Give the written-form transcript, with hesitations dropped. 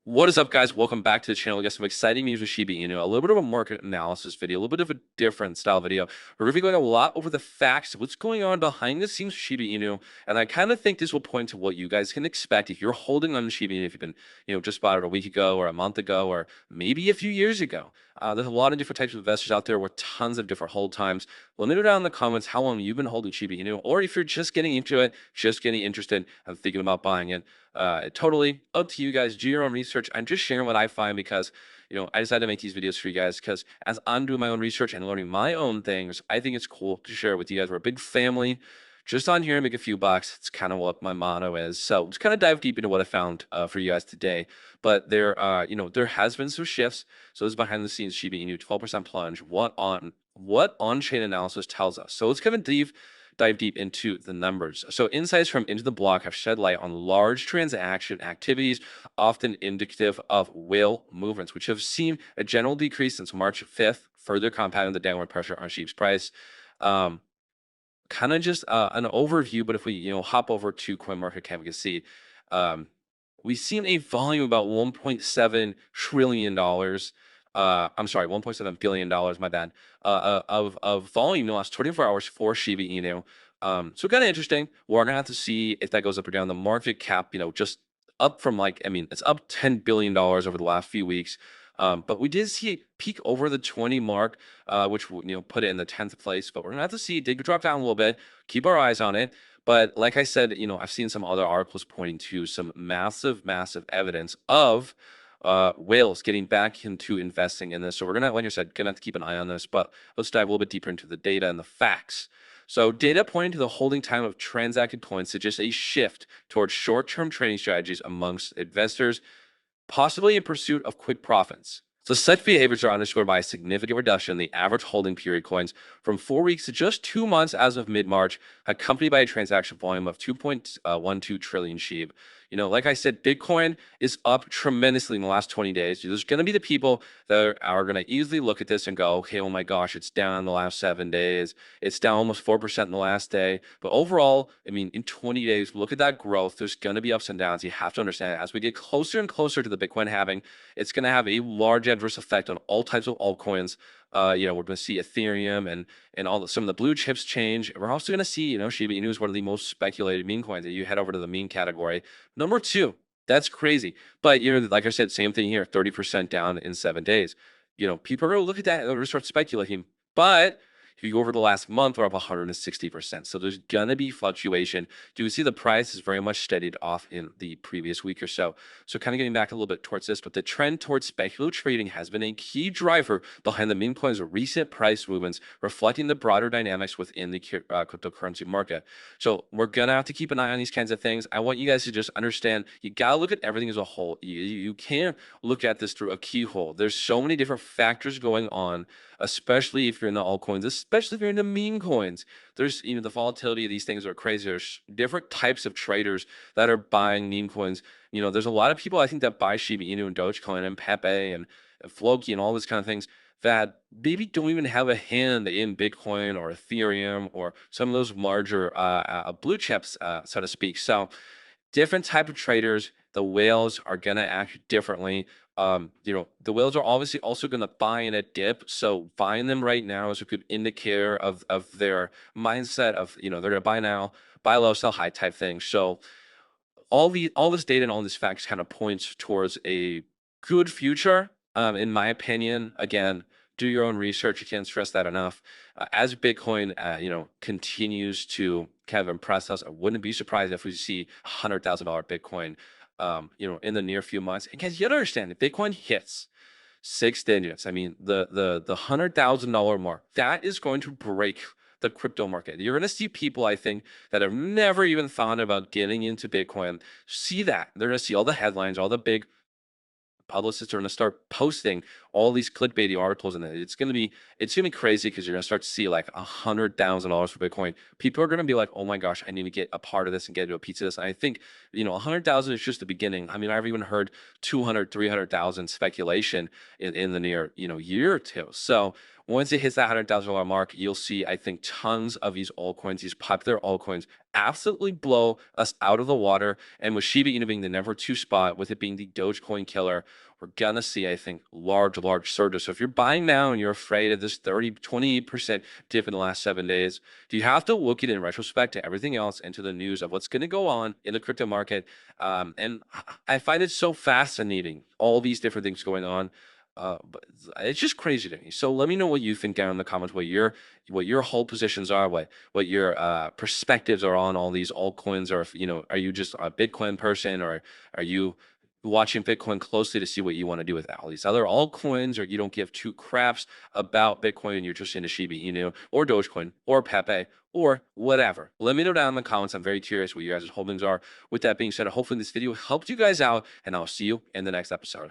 What is up, guys? Welcome back to the channel. We got some exciting news with Shiba Inu, a little bit of a market analysis video, a little bit of a different style video. We're going to be going a lot over the facts, what's going on behind the scenes with Shiba Inu, and I kind of think this will point to what you guys can expect if you're holding on to Shiba Inu, if you've been, just bought it a week ago or a month ago or maybe a few years ago. There's a lot of different types of investors out there with tons of different hold times. Let me know down in the comments how long you've been holding Shiba Inu, or if you're just getting into it, just getting interested and thinking about buying it. Totally up to you guys. Do your own research. I'm just sharing what I find because, I decided to make these videos for you guys because as I'm doing my own research and learning my own things, I think it's cool to share with you guys. We're a big family. Just on here and make a few bucks. It's kind of what my motto is. So let's kind of dive deep into what I found for you guys today. But there has been some shifts. So this is behind the scenes Shiba Inu 12% plunge. What on-chain analysis tells us. So let's kind of dive deep into the numbers. So insights from Into the Block have shed light on large transaction activities, often indicative of whale movements, which have seen a general decrease since March 5th, further compounding the downward pressure on SHIB's price. Kind of just an overview, but if we hop over to CoinMarketCap, we can see we've seen a volume about $1.7 trillion. I'm sorry, $1.7 billion, my bad, of volume in the last 24 hours for Shiba Inu. So kind of interesting. We're gonna have to see if that goes up or down. The market cap, just up from it's up $10 billion over the last few weeks. But we did see a peak over the 20 mark, which put it in the 10th place. But we're gonna have to see. It did drop down a little bit. Keep our eyes on it. But like I said, I've seen some other articles pointing to some massive, massive evidence of whales getting back into investing in this. So we're gonna, like I said, gonna have to keep an eye on this. But let's dive a little bit deeper into the data and the facts. So data pointing to the holding time of transacted coins suggests a shift towards short-term trading strategies amongst investors, possibly in pursuit of quick profits. So such behaviors are underscored by a significant reduction in the average holding period coins from 4 weeks to just 2 months as of mid-March, accompanied by a transaction volume of 2.12 trillion SHIB. Like I said, Bitcoin is up tremendously in the last 20 days. There's going to be the people that are going to easily look at this and go, okay, oh my gosh, it's down in the last 7 days. It's down almost 4% in the last day. But overall, in 20 days, look at that growth. There's going to be ups and downs. You have to understand, as we get closer and closer to the Bitcoin halving, it's going to have a large adverse effect on all types of altcoins. We're going to see Ethereum and some of the blue chips change. We're also going to see, Shiba Inu is one of the most speculated meme coins. If you head over to the meme category, number 2, that's crazy. But like I said, same thing here, 30% down in 7 days. People are going to look at that and start speculating. But if you go over the last month, we're up 160%. So there's gonna be fluctuation. Do you see the price is very much steadied off in the previous week or so? So kind of getting back a little bit towards this, but the trend towards speculative trading has been a key driver behind the meme coin's recent price movements, reflecting the broader dynamics within the cryptocurrency market. So we're gonna have to keep an eye on these kinds of things. I want you guys to just understand, you gotta look at everything as a whole. You can't look at this through a keyhole. There's so many different factors going on, especially if you're in the altcoins, especially if you're in the meme coins. There's, the volatility of these things are crazy. There's different types of traders that are buying meme coins. There's a lot of people, I think, that buy Shiba Inu and Dogecoin and Pepe and Floki and all these kind of things that maybe don't even have a hand in Bitcoin or Ethereum or some of those larger blue chips, so to speak. So different type of traders, the whales are gonna act differently. The whales are obviously also gonna buy in a dip. So buying them right now is a good indicator of their mindset of, they're gonna buy now, buy low, sell high type thing. So all this data and all these facts kind of points towards a good future, in my opinion. Again, do your own research. You can't stress that enough. As Bitcoin, continues to kind of impress us, I wouldn't be surprised if we see $100,000 Bitcoin, in the near few months. And guys, you gotta understand, if Bitcoin hits 6 digits, the $100,000 mark, that is going to break the crypto market. You're going to see people, I think, that have never even thought about getting into Bitcoin see that. They're going to see all the headlines, all the big publicists are going to start posting all these clickbaity articles, and it's going to be crazy because you're going to start to see like $100,000 for Bitcoin. People are going to be like, oh my gosh, I need to get a part of this and get into a piece of this. And I think 100,000 is just the beginning. I've even heard 200, 300,000 speculation in the near year or two. So Once it hits that $100,000 mark, you'll see, I think, tons of these altcoins, these popular altcoins, absolutely blow us out of the water. And with Shiba Inu being the number two spot, with it being the Dogecoin killer, we're gonna see, I think, large surges. So if you're buying now and you're afraid of this 30, 20% dip in the last 7 days, do you have to look at it in retrospect to everything else and to the news of what's going to go on in the crypto market? And I find it so fascinating, all these different things going on. But it's just crazy to me. So let me know what you think down in the comments, what your whole positions are, what your perspectives are on all these altcoins, or if are you just a Bitcoin person, or are you watching Bitcoin closely to see what you want to do with all these other altcoins, or you don't give two craps about Bitcoin and you're just into Shiba Inu or Dogecoin or Pepe or whatever. Let me know down in the comments. I'm very curious what you guys' holdings are. With that being said, hopefully this video helped you guys out, and I'll see you in the next episode.